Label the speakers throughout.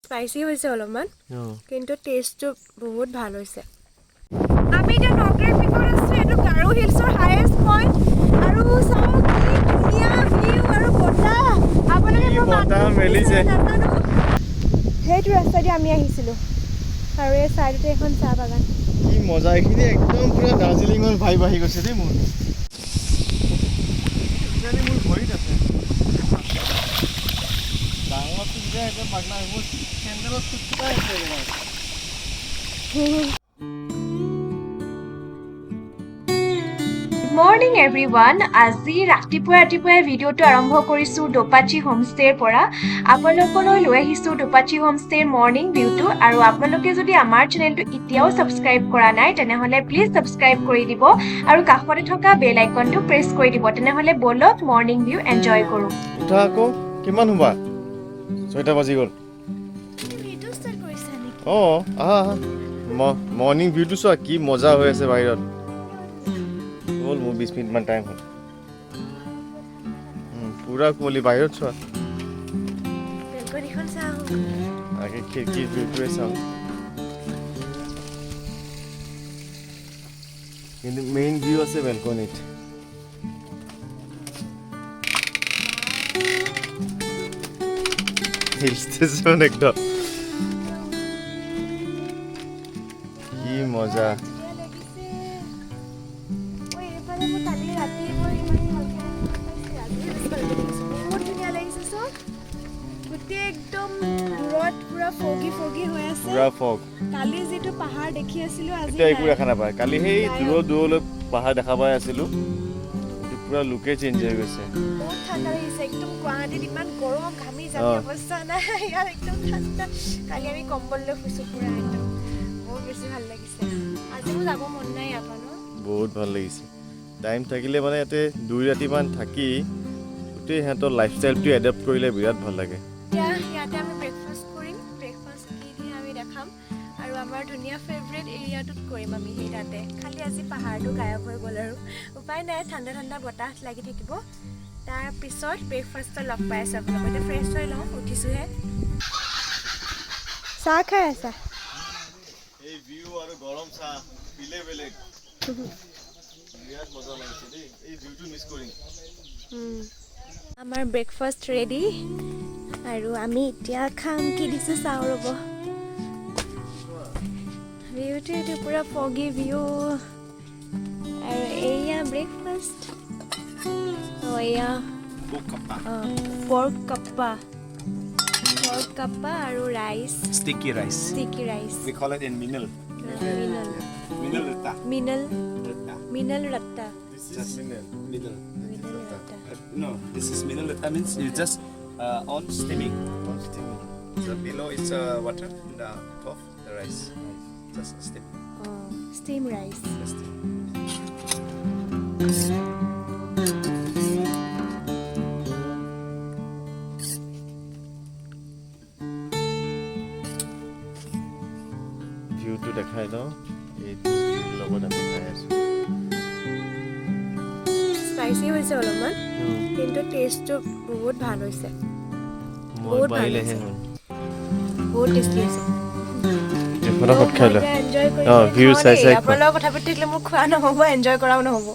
Speaker 1: Spicy হৈছে অলপমান কিন্তু টেষ্টটো বহুত ভাল হৈছে আমি এতিয়া নকৰেক পিকত আছো এটো গাৰো হিলছৰ হাইয়েষ্ট পইণ্ট আৰু চাওক কি ধুনীয়া ভিউ আৰু বতাহ আপোনালোকে বতাহ মেলিছে সেইটো ৰাস্তা দি আমি আহিছিলো আৰু এই সাইডতে এখন চাহ বাগান
Speaker 2: কি মজা এখিনি একদম পুৰা দাৰ্জিলিঙৰ ভাইব আহি গৈছে দেই মোৰ জানি মোৰ ভৰিত আছে ডাঙৰ সুবিধা এটা পাগলা মোৰ চেন্দেলত ফুটফুটা আছে
Speaker 1: মৰ্নিং এভৰিৱান আজি ৰাতিপুৱাই ভিডিঅ'টো আৰম্ভ কৰিছোঁ দোপাচি হোমষ্টেৰ পৰা আপোনালোকলৈ লৈ আহিছোঁ দোপাচি হোমষ্টেৰ মৰ্নিং ভিউটো আৰু আপোনালোকে যদি আমাৰ চেনেলটো এতিয়াও ছাবস্ক্ৰাইব কৰা নাই তেনেহ'লে প্লিজ ছাবস্ক্ৰাইব কৰি দিব আৰু কাষতে থকা বেল আইকনটো প্ৰেছ কৰি দিব তেনেহ'লে বলক মৰ্নিং ভিউ এনজয় কৰোঁ
Speaker 2: উঠা আকৌ কিমান হ'বা 6টা বাজি গ'ল
Speaker 1: ভিডিঅ' ষ্টাৰ্ট কৰিছা নেকি
Speaker 2: আহা মৰ্নিং ভিউটো চোৱা কি মজা হৈ আছে বাহিৰত হ'ল মোৰ 20 মিনিটমান টাইম হ'ল পুৰা কুঁৱলী বাহিৰত চোৱা
Speaker 1: বেলকনিখন চাওঁ
Speaker 2: আগে খিৰিকীৰ ভিউটোৱে চাওঁ কিন্তু মেইন ভিউ আছে বেলকনিত হিল ষ্টেচন একদম কি মজা
Speaker 1: একদম দূৰত পুৰা ফগি হৈ আছে
Speaker 2: পুৰা ফগ
Speaker 1: কালি যেটো পাহাৰ দেখি আছিলো আজি
Speaker 2: এতিয়া একো দেখা নাপায় কালি সেই দূৰলৈ পাহাৰ দেখা পাই আছিলো কিন্তু পুৰা লুকে চেঞ্জ হৈ গৈছে
Speaker 1: বহুত ঠাণ্ডা লাগিছে একদম গুৱাহাটীত ইমান গৰম ঘামি যাবি অৱস্থা নাই ইয়াৰ একদম ঠাণ্ডা কালি আমি কম্বল লৈ শুইছো পুৰা একদম বহুত বেছি ভাল লাগিছে আজিও যাব মন নাই আপোনাৰ
Speaker 2: বহুত ভাল লাগিছে টাইম থাকিলে মানে ইয়াতে 2 ৰাতিমান থাকি গোটেই সিহঁতৰ লাইফষ্টাইলটো এডাপ্ট কৰিলে বিৰাট ভাল লাগে
Speaker 1: ইয়াতে আমি ব্ৰেকফাষ্ট কৰিম ব্ৰেকফাষ্ট কি দি আমি দেখাম আৰু আমাৰ ধুনীয়া ফেভৰেট এৰিয়াটোত কৰিম আমি সেই তাতে খালি আজি পাহাৰটো গায়ব হৈ গ'ল আৰু উপায় নাই ঠাণ্ডা বতাহ লাগি থাকিব তাৰ পিছত ব্ৰেকফাষ্টত লগ পাই আছোঁ আপোনালোক এতিয়া ফ্ৰেছ হৈ লওঁ উঠিছোঁহে চাহ খাই আছা
Speaker 2: এই ভিউ আৰু গৰম চাহ পিলে বেলেগ বিৰাট মজা লাগিছে দেই এই ভিউটো মিছ কৰিম
Speaker 1: আমাৰ ব্ৰেকফাষ্ট ৰেডি আৰু আমি এতিয়া খাম কি দিছোঁ চাওঁ ৰ'ব ভিউটো এইটো পুৰা ফগি ভিউ আৰু এয়া ব্ৰেকফাষ্ট এয়া পৰ্ক কাপ্পা আৰু rice
Speaker 3: Sticky rice. We call it in minal.
Speaker 1: Minal ratta
Speaker 2: Just minel
Speaker 3: No, this is minal ratta means you just on steaming. So below is water and top the rice. Just steam.
Speaker 1: steam rice
Speaker 3: Just steam.
Speaker 2: ভিউটো দেখাই লওঁ এইটো লগত আমি খাই আছোঁ
Speaker 1: spicy হৈছে অলপমান কিন্তু টেষ্টটো বহুত ভাল হৈছে
Speaker 2: মই বাইলেহে হ'ল
Speaker 1: বহুত টেষ্টি হৈছে
Speaker 2: ফটাফট খাই লওঁ ভিউ চাই
Speaker 1: আপোনালোকৰ কথা পাতি থাকিলে মোৰ খোৱা নহ'ব এনজয় কৰাও নহ'ব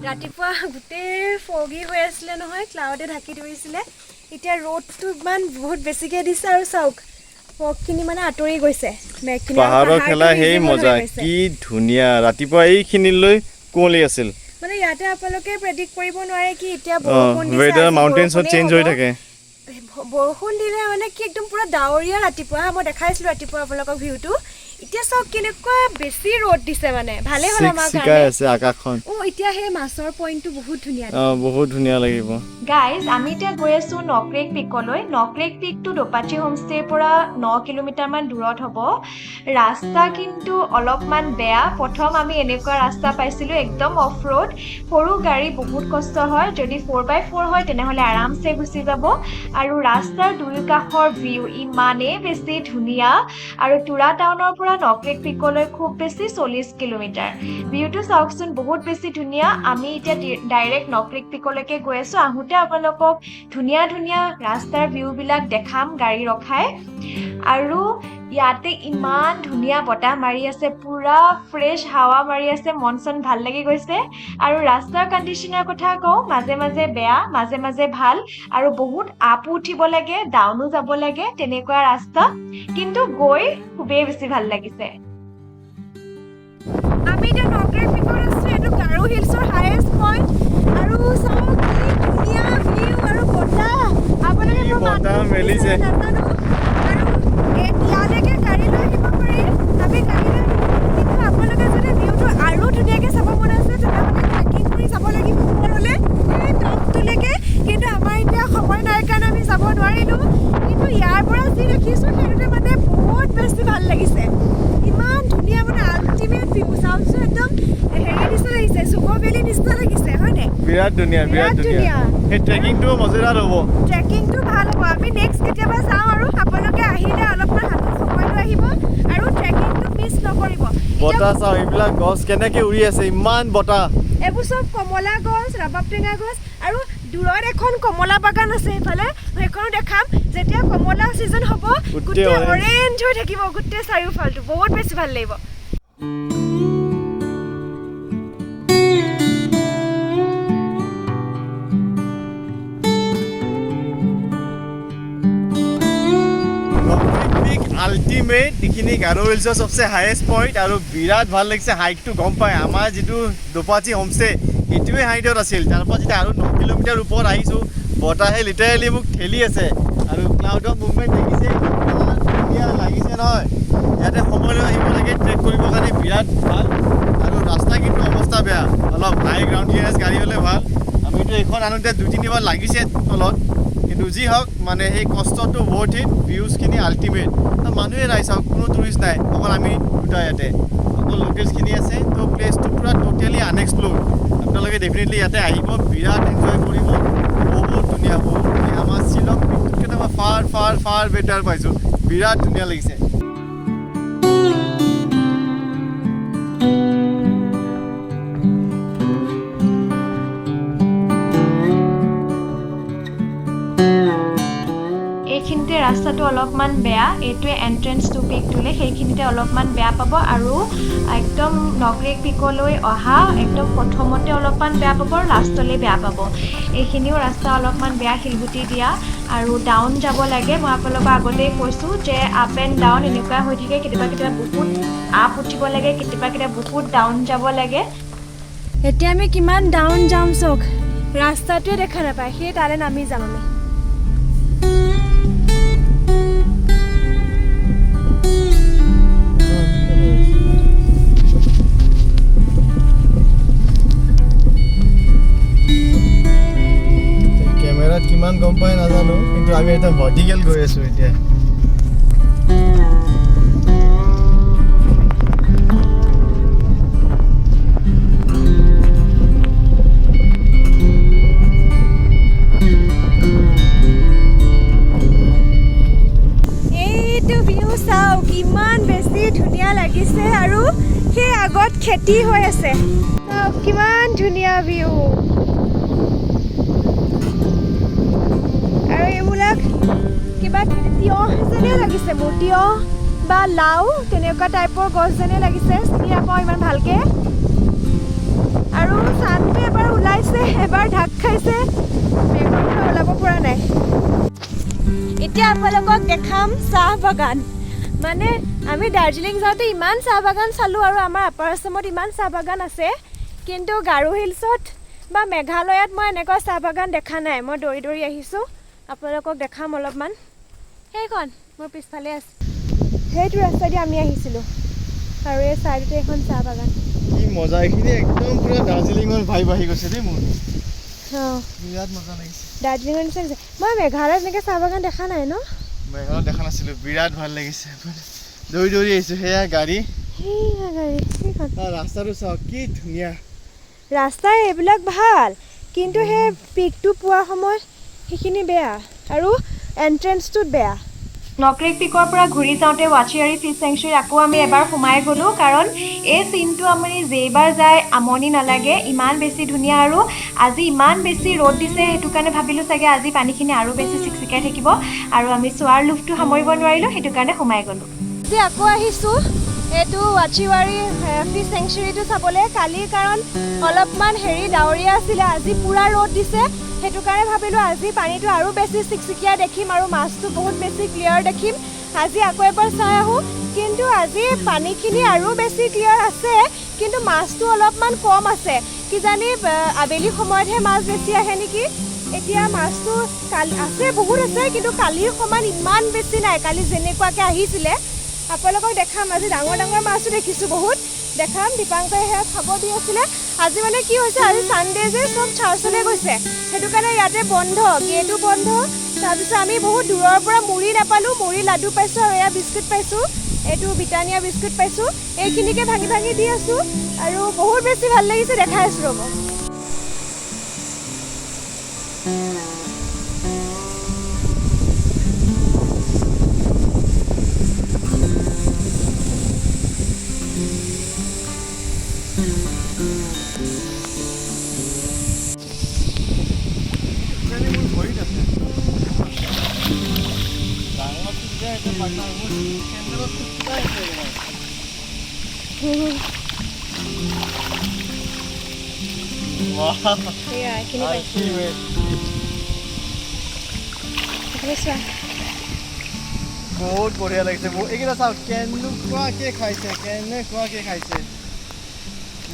Speaker 1: ৰাতিপুৱা গোটেই ফগি হৈ আছিলে নহয় ক্লাউডে ঢাকি ধৰিছিলে এতিয়া ৰ'দটো ইমান বহুত বেছিকৈ দিছে আৰু চাওক ফগখিনি মানে আঁতৰি গৈছে
Speaker 2: পাহাৰৰ খেলা সেই মজা কি ধুনীয়া ৰাতিপুৱা এইখিনিলৈ কুঁৱলী আছিল
Speaker 1: মানে ইয়াতে আপোনালোকে প্ৰেডিক্ট কৰিব নোৱাৰে কি এতিয়া বৰষুণ দিছে
Speaker 2: ৱেডাৰ মাউণ্টেইনছত চেঞ্জ হৈ থাকে
Speaker 1: বৰষুণ দিলে মানে কি একদম পুৰা ডাৱৰীয়া ৰাতিপুৱা মই দেখাইছিলোঁ ৰাতিপুৱা আপোনালোকক ভিউটো এতিয়া চাওক কেনেকুৱা বেছি ৰ'দ দিছে মানে ভালে হ'ল আমাৰ কাৰণে
Speaker 2: আছে আকাশখন
Speaker 1: এতিয়া সেই মাছৰ পইণ্টটো
Speaker 2: বহুত ধুনীয়া লাগিব
Speaker 1: গাইজ আমি এতিয়া গৈ আছোঁ নকৰেক পিকলৈ নকৰেক পিকটো দোপাচি হোমষ্টেৰ পৰা 9 কিলোমিটাৰমান দূৰত হ'ব ৰাস্তা কিন্তু অলপমান বেয়া প্ৰথম আমি এনেকুৱা ৰাস্তা পাইছিলোঁ একদম অফ ৰোড সৰু গাড়ী বহুত কষ্ট হয় যদি 4x4 হয় তেনেহ'লে আৰামছে গুচি যাব আৰু ৰাস্তাৰ দুই কাষৰ ভিউ ইমানেই বেছি ধুনীয়া আৰু টুৰা টাউনৰ পৰা পৰা নক্ৰেক পিকলৈ খুব বেছি 40 কিলোমিটাৰ ভিউটো চাওকচোন বহুত বেছি ধুনীয়া আমি এতিয়া ডাইৰেক্ট নক্ৰেক পিকলৈকে গৈ আছো আহোঁতে আপোনালোকক ধুনীয়া ধুনীয়া ৰাস্তাৰ ভিউবিলাক দেখাম গাড়ী ৰখাই আৰু ইয়াতে ইমান ধুনীয়া বতাহ মাৰি আছে পুৰা ফ্ৰেছ হাৱা মাৰি আছে মন চন ভাল লাগি গৈছে আৰু ৰাস্তাৰ কণ্ডিশ্যনৰ কথা কওঁ মাজে মাজে বেয়া মাজে মাজে ভাল আৰু বহুত আপো উঠিব লাগে ডাউনো যাব লাগে তেনেকুৱা ৰাস্তা কিন্তু গৈ খুবেই বেছি ভাল লাগিছে আমি এতিয়া নক্ৰেক পিকত আছো এইটো গাৰো হিলছৰ হাইয়েষ্ট পইণ্ট আৰু চাওক কি ধুনীয়া ভিউ আৰু বতাহ আপোনালোকে
Speaker 2: বতাহ মেলিছে
Speaker 1: নাজানো আৰু ইয়ালৈকে গাড়ী লৈ আহিব পাৰি আমি গাড়ী লৈ কিন্তু আপোনালোকে যদি ভিউটো আৰু ধুনীয়াকৈ চাব মন আছে তেতিয়াহ'লে ট্ৰেকিং কৰি যাব লাগিব ওপৰলৈ এই টপটোলৈকে কিন্তু আমাৰ এতিয়া সময় নাই কাৰণে আমি যাব নোৱাৰিলোঁ কিন্তু ইয়াৰ পৰা যি দেখিছোঁ সেইটোতে মানে বহুত বেছি ভাল লাগিছে ইমান ধুনীয়া মানে আল্টিমেট ভিউ চাওকচোন একদম হেৰি নিচিনা লাগিছে চুকৰ ভেলি নিচিনা লাগিছে হয়নে
Speaker 2: বিৰাট ধুনীয়া সেই ট্ৰেকিংটো মজাদাৰ হ'ব
Speaker 1: ট্ৰেকিংটো ভাল হ'ব আমি নেক্সট কেতিয়াবা যাওঁ আৰু আপোনালোকে আহিলে অলপমান হাতত সময় লৈ আহিব আৰু ট্ৰেকিংটো মিছ নকৰিব
Speaker 2: বতাহ চাওঁ এইবিলাক গছ কেনেকৈ উৰি আছে ইমান বতাহ
Speaker 1: এইবোৰ চব কমলা গছ ৰবাব টেঙা গছ আৰু দূৰত এখন কমলা বাগান আছে সেইফালে সেইখনো দেখাম যেতিয়া কমলা ছিজন হ'ব গোটেই অৰেঞ্জ হৈ থাকিব গোটেই চাৰিওফালটো বহুত বেছি ভাল লাগিব
Speaker 2: আল্টিমেট এইখিনি গাৰো হিলছৰ চবচে হাইয়েষ্ট পইণ্ট আৰু বিৰাট ভাল লাগিছে হাইকটো গম পায় আমাৰ যিটো দোপাচি হোমষ্টে এইটোৱে হাইটত আছিল তাৰপৰা যেতিয়া আৰু 9 কিলোমিটাৰ ওপৰত আহিছোঁ বতাহে লিটাৰেলি মোক ঠেলি আছে আৰু ক্লাউডৰ মুভমেণ্ট দেখিছে ধুনীয়া লাগিছে নহয় ইয়াতে সময় লৈ আহিব লাগে ট্ৰেক কৰিবৰ কাৰণে বিৰাট ভাল আৰু ৰাস্তা কিন্তু অৱস্থা বেয়া অলপ হাই গ্ৰাউণ্ড ক্লিয়াৰেঞ্চ গাড়ী হ'লে ভাল আমিতো এইখন আনোতে 2-3 বাৰ লাগিছে তলত কিন্তু যি হওক মানে সেই কষ্টটো বহুত হিট ভিউজখিনি আল্টিমেট মানুহে নাই চাওক কোনো টুৰিষ্ট নাই অকল আমি দুটা ইয়াতে অকল লোকেলছখিনি আছে তো প্লেচটো পূৰা টোটেলি আনএক্সপ্ল'ৰ্ড আপোনালোকে ডেফিনেটলি ইয়াতে আহিব বিৰাট এনজয় কৰিব বহুত ধুনীয়া বহুত ধুনীয়া আমাৰ শ্বিলং পিকটোতকৈ মই ফাৰ বেটাৰ পাইছোঁ বিৰাট ধুনীয়া লাগিছে
Speaker 1: এইখিনিতে ৰাস্তাটো অলপমান বেয়া এইটোৱে এণ্ট্ৰেঞ্চ টু পিকটোলৈ সেইখিনিতে অলপমান বেয়া পাব আৰু একদম নক্ৰেক পিকলৈ অহা একদম প্ৰথমতে অলপমান বেয়া পাব আৰু লাষ্টলৈ বেয়া পাব এইখিনিও ৰাস্তা অলপমান বেয়া শিলগুটি দিয়া আৰু ডাউন যাব লাগে মই আপোনালোকক আগতেই কৈছোঁ যে আপ এণ্ড ডাউন এনেকুৱা হৈ থাকে কেতিয়াবা বহুত আপ উঠিব লাগে কেতিয়াবা বহুত ডাউন যাব লাগে এতিয়া আমি কিমান ডাউন যাম চাওক ৰাস্তাটোৱে দেখা নাপায় সেই তালৈ নামি যাম আমি
Speaker 2: কিমান গম পাই নাজানো কিন্তু আমি এটা ভাৰ্টিকেল গৈ আছো এতিয়া
Speaker 1: এইটো ভিউ চাওক কিমান বেছি ধুনীয়া লাগিছে আৰু সেই আগত খেতি হৈ আছে চাওক কিমান ধুনীয়া ভিউ আৰু এইবিলাক কিবা তিয়হ যেনে লাগিছে মোৰ তিয়হ বা লাও তেনেকুৱা টাইপৰ গছ যেনে লাগিছে চিনি নাপাওঁ ইমান ভালকৈ আৰু চানটো এবাৰ ওলাইছে এবাৰ ঢাক খাইছে মেঘৰ পৰা ওলাব পৰা নাই এতিয়া আপোনালোকক দেখাম চাহ বাগান মানে আমি দাৰ্জিলিং যাওঁতে ইমান চাহ বাগান চালোঁ আৰু আমাৰ আপাৰ আছামত ইমান চাহ বাগান আছে কিন্তু গাৰো হিলছত বা মেঘালয়ত মই এনেকুৱা চাহ বাগান দেখা নাই মই দৌৰি দৌৰি আহিছোঁ আপোনালোকক দেখাম অলপমান সেইখন মোৰ পিছফালে আছে সেইটো ৰাস্তা দি আমি আহিছিলোঁ আৰু এই চাইডতে এখন চাহ বাগান
Speaker 2: কি মজা এইখিনি একদম পুৰা দাৰ্জিলিঙৰ ভাইব আহি গৈছে দেই মোৰ
Speaker 1: অঁ
Speaker 2: বিৰাট মজা লাগিছে
Speaker 1: দাৰ্জিলিঙৰ নিচিনা লাগিছে মই মেঘালয়ত এনেকৈ চাহ বাগান দেখা নাই ন
Speaker 2: মেঘালয়ত দেখা নাছিলোঁ বিৰাট ভাল লাগিছে দৌৰি দৌৰি আহিছোঁ সেয়া গাড়ী
Speaker 1: সেইখন
Speaker 2: ৰাস্তাটো চাওক কি ধুনীয়া
Speaker 1: ৰাস্তা এইবিলাক ভাল কিন্তু সেই পিকটো পোৱাৰ সময়ত সেইখিনি বেয়া আৰু এণ্ট্ৰেঞ্চটোত বেয়া নক্ৰেক পিকৰ পৰা ঘূৰি যাওঁতে ৱাচি ৱাৰি ফিছ চেংচুৰী আকৌ আমি এবাৰ সোমাই গ'লোঁ কাৰণ এই চিনটো আমি যেইবাৰ যায় আমনি নালাগে ইমান বেছি ধুনীয়া আৰু আজি ইমান বেছি ৰ'দ দিছে সেইটো কাৰণে ভাবিলোঁ চাগে আজি পানীখিনি আৰু বেছি চিকচিকাই থাকিব আৰু আমি চোৱাৰ লোভটো সামৰিব নোৱাৰিলোঁ সেইটো কাৰণে সোমাই গ'লোঁ আজি আকৌ আহিছোঁ এইটো ৱাচি ৱাৰি ফিছ চেংচুৰীটো চাবলৈ কালি কাৰণ অলপমান ডাৱৰীয়া আছিলে আজি পুৰা ৰ'দ দিছে সেইটো কাৰণে ভাবিলোঁ আজি পানীটো আৰু বেছি চিকচিকীয়া দেখিম আৰু মাছটো বহুত বেছি ক্লিয়াৰ দেখিম আজি আকৌ এবাৰ চাই আহোঁ কিন্তু আজি পানীখিনি আৰু বেছি ক্লিয়াৰ আছে কিন্তু মাছটো অলপমান কম আছে কিজানি আবেলি সময়তহে মাছ বেছি আহে নেকি এতিয়া মাছটো কালি আছে বহুত আছে কিন্তু কালিৰ সমান ইমান বেছি নাই কালি যেনেকুৱাকৈ আহিছিলে আপোনালোকক দেখাম আজি ডাঙৰ ডাঙৰ মাছো দেখিছোঁ বহুত দেখাম দীপাংকৰে সেয়া খাব দি আছিলে আজি মানে কি হৈছে আজি ছানডে যে চব চাৰ্চলৈ গৈছে সেইটো কাৰণে ইয়াতে বন্ধ গেটো বন্ধ তাৰপিছত আমি বহুত দূৰৰ পৰা মুড়ি নাপালোঁ মুড়ি লাডু পাইছোঁ আৰু এয়া বিস্কুট পাইছোঁ এইটো ব্ৰিটানিয়া বিস্কুট পাইছোঁ এইখিনিকে ভাঙি ভাঙি দি আছোঁ আৰু বহুত বেছি ভাল লাগিছে দেখাই আছোঁ ৰ'ব
Speaker 2: বহুত বঢ়িয়া লাগিছে এইকেইটা চাওক কেনেকুৱাকৈ খাইছে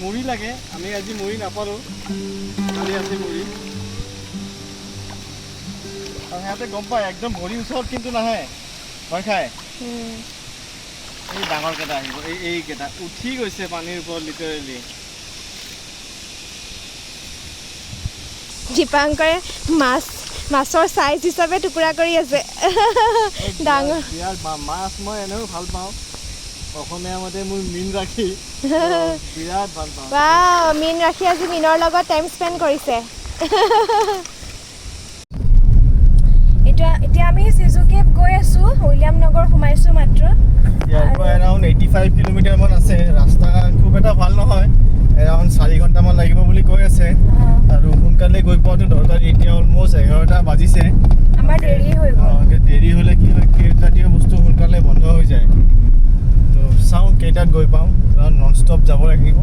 Speaker 2: মুড়ি লাগে আমি আজি মুড়ি নাপালোঁ কালি আছে মুড়ি আৰু সিহঁতে গম পায় একদম ভৰিৰ ওচৰত কিন্তু নাহে ভয় খায় এই ডাঙৰকেইটা আহিব এইকেইটা উঠি গৈছে পানীৰ ওপৰত লিটাৰেলি
Speaker 1: দীপাংকৰে মাছৰ চাইজ হিচাপে টুকুৰা কৰি আছে ডাঙৰ
Speaker 2: মাছ মই এনেও ভাল পাওঁ অসমীয়া মতে মোৰ মীন ৰাখি বিৰাট ভাল পাওঁ
Speaker 1: মীন ৰাখি আজি মীনৰ লগত টাইম স্পেণ্ড কৰিছে এতিয়া আমি চিজুকে গৈ আছোঁ উইলিয়াম নগৰ সোমাইছোঁ মাত্ৰ
Speaker 2: ইয়াৰ পৰা এৰাউণ্ড 85 কিলোমিটাৰমান আছে ৰাস্তা খুব এটা ভাল নহয় এৰাউণ্ড 4 ঘণ্টামান লাগিব বুলি কৈ আছে আৰু সোনকালে গৈ পোৱাটো দৰকাৰ এতিয়া অলমষ্ট 11টা বাজিছে
Speaker 1: আমাৰ দেৰি হৈ গ'ল
Speaker 2: দেৰি হ'লে কি হয় কেইটাতীয় বস্তু সোনকালে বন্ধ হৈ যায় তো চাওঁ কেইটাত গৈ পাওঁ নন ষ্টপ যাব লাগিব